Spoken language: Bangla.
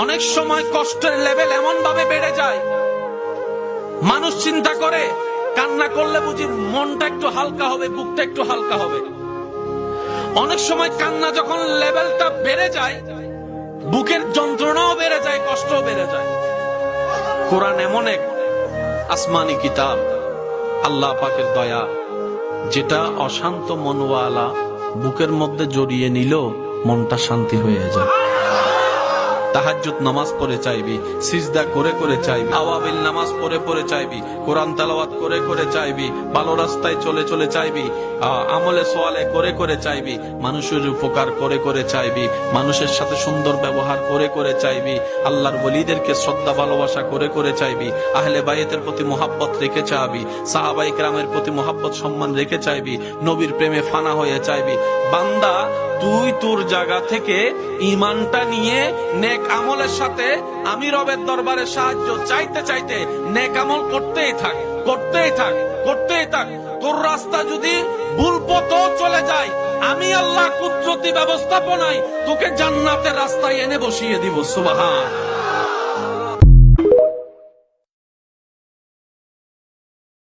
অনেক সময় কষ্টের লেভেল এমন ভাবে বেড়ে যায়, মানুষ চিন্তা করে কান্না করলে বুঝি মনটা একটু হালকা হবে, বুকটা একটু হালকা হবে। অনেক সময় কান্না যখন লেভেলটা বেড়ে যায়, বুকের যন্ত্রণাও বেড়ে যায়, কষ্টও বেড়ে যায়। কোরআন এমন এক আসমানি কিতাব, আল্লাহ পাকের দয়া, যেটা অশান্ত মনওয়ালা বুকের মধ্যে জড়িয়ে নিল মনটা শান্তি হয়ে যায়। তাহাজ্জুদ নামাজ পড়ে চাইবি, সিজদা করে করে চাইবি, আওয়াবিল নামাজ পড়ে পড়ে চাইবি, কোরআন তেলাওয়াত করে করে চাইবি, ভালো রাস্তায় চলে চলে চাইবি, আমলে সোয়ালে করে করে চাইবি, মানুষের উপকার করে করে চাইবি, মানুষের সাথে সুন্দর ব্যবহার করে করে চাইবি, আল্লাহর ওলিদেরকে শ্রদ্ধা ভালোবাসা করে করে চাইবি, আহলে বাইতের প্রতি মোহাব্বত রেখে চাইবি, সাহাবায়ে কেরামের প্রতি মোহাব্বত সম্মান রেখে চাইবি, নবীর প্রেমে ফানা হয়ে চাইবি। বান্দা, তুই তোর জায়গা থেকে ঈমানটা নিয়ে নেক আমলের সাথে আমি রবের দরবারে সাহায্য চাইতে চাইতে নেক আমল করতেই থাক, করতেই থাক, করতেই থাক। তোর রাস্তা যদি ভুল পথও চলে যায়, আমি আল্লাহ কুদরতি ব্যবস্থাপনায় তোকে জান্নাতের রাস্তায় এনে বসিয়ে দিব। সুবহান।